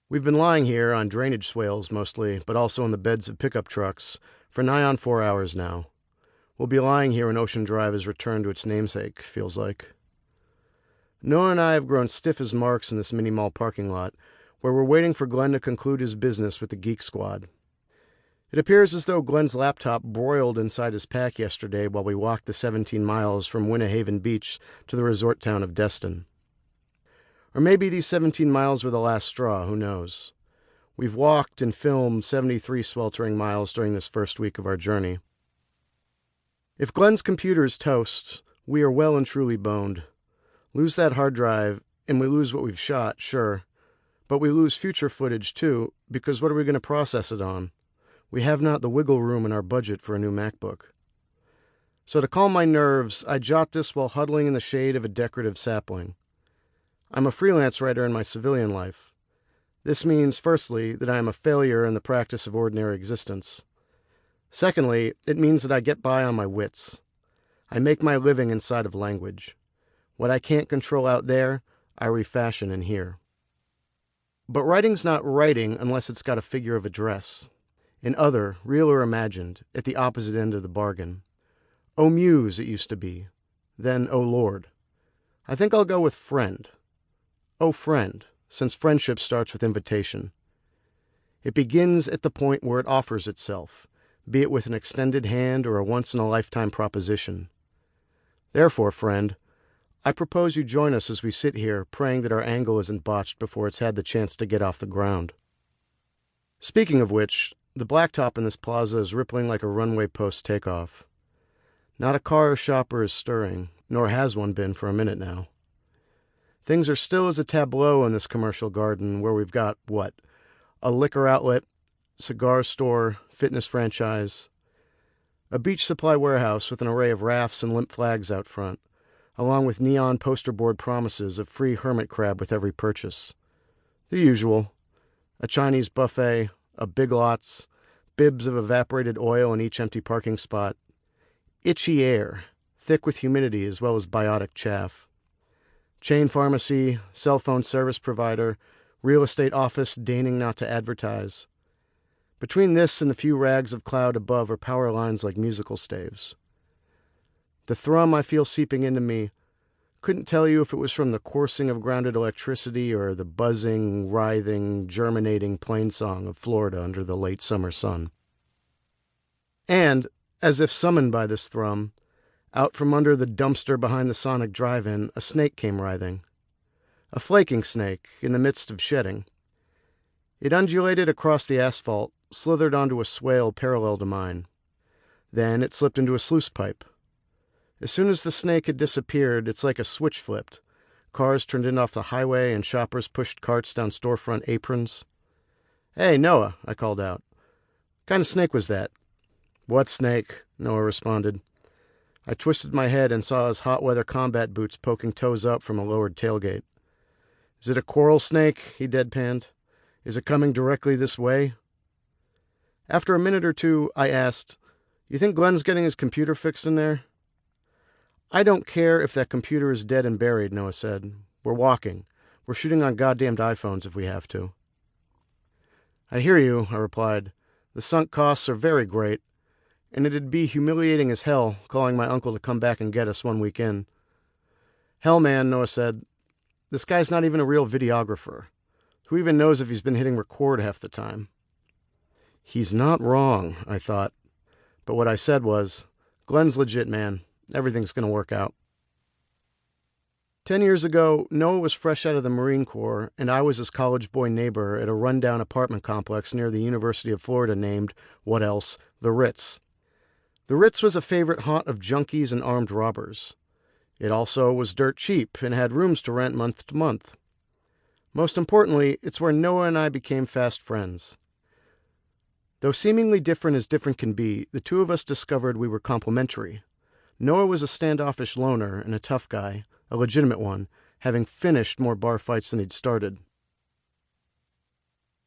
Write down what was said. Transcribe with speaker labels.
Speaker 1: We've been lying here on drainage swales mostly, but also on the beds of pickup trucks, for nigh on 4 hours now. We'll be lying here when Ocean Drive has returned to its namesake, feels like. Noah and I have grown stiff as marks in this mini-mall parking lot, where we're waiting for Glenn to conclude his business with the Geek Squad. It appears as though Glenn's laptop broiled inside his pack yesterday while we walked the 17 miles from Winnehaven Beach to the resort town of Destin. Or maybe these 17 miles were the last straw, who knows. We've walked and filmed 73 sweltering miles during this first week of our journey. If Glenn's computer is toast, we are well and truly boned. Lose that hard drive, and we lose what we've shot, sure. But we lose future footage, too, because what are we going to process it on? We have not the wiggle room in our budget for a new MacBook. So to calm my nerves, I jot this while huddling in the shade of a decorative sapling. I'm a freelance writer in my civilian life. This means, firstly, that I am a failure in the practice of ordinary existence. Secondly, it means that I get by on my wits. I make my living inside of language. What I can't control out there, I refashion in here. But writing's not writing unless it's got a figure of address. An other, real or imagined, at the opposite end of the bargain. Oh Muse, it used to be. Then, oh Lord. I think I'll go with friend. Oh friend, since friendship starts with invitation. It begins at the point where it offers itself, be it with an extended hand or a once-in-a-lifetime proposition. Therefore, friend, I propose you join us as we sit here, praying that our angle isn't botched before it's had the chance to get off the ground. Speaking of which, the blacktop in this plaza is rippling like a runway post-takeoff. Not a car or shopper is stirring, nor has one been for a minute now. Things are still as a tableau in this commercial garden where we've got, a liquor outlet, cigar store, fitness franchise, a beach supply warehouse with an array of rafts and limp flags out front, along with neon poster board promises of free hermit crab with every purchase. The usual. A Chinese buffet, a Big Lots, bibs of evaporated oil in each empty parking spot, itchy air, thick with humidity as well as biotic chaff. Chain pharmacy, cell phone service provider, real estate office deigning not to advertise. Between this and the few rags of cloud above are power lines like musical staves. The thrum I feel seeping into me, couldn't tell you if it was from the coursing of grounded electricity or the buzzing, writhing, germinating plainsong of Florida under the late summer sun. And, as if summoned by this thrum, out from under the dumpster behind the Sonic drive-in, a snake came writhing. A flaking snake, in the midst of shedding. It undulated across the asphalt, slithered onto a swale parallel to mine. Then it slipped into a sluice pipe. As soon as the snake had disappeared, it's like a switch flipped. Cars turned in off the highway and shoppers pushed carts down storefront aprons. "Hey, Noah," I called out. "What kind of snake was that?" "What snake?" Noah responded. I twisted my head and saw his hot weather combat boots poking toes up from a lowered tailgate. "Is it a coral snake?" he deadpanned. "Is it coming directly this way?" After a minute or two, I asked, "You think Glenn's getting his computer fixed in there?" "I don't care if that computer is dead and buried," Noah said. "We're walking. We're shooting on goddamned iPhones if we have to." "I hear you," I replied. "The sunk costs are very great, and it'd be humiliating as hell calling my uncle to come back and get us 1 week in." "Hell, man," Noah said. "This guy's not even a real videographer. Who even knows if he's been hitting record half the time?" He's not wrong, I thought. But what I said was, "Glenn's legit, man. Everything's going to work out." 10 years ago, Noah was fresh out of the Marine Corps, and I was his college boy neighbor at a rundown apartment complex near the University of Florida named, what else, the Ritz. The Ritz was a favorite haunt of junkies and armed robbers. It also was dirt cheap and had rooms to rent month to month. Most importantly, it's where Noah and I became fast friends. Though seemingly different as different can be, the two of us discovered we were complementary. Noah was a standoffish loner and a tough guy, a legitimate one, having finished more bar fights than he'd started.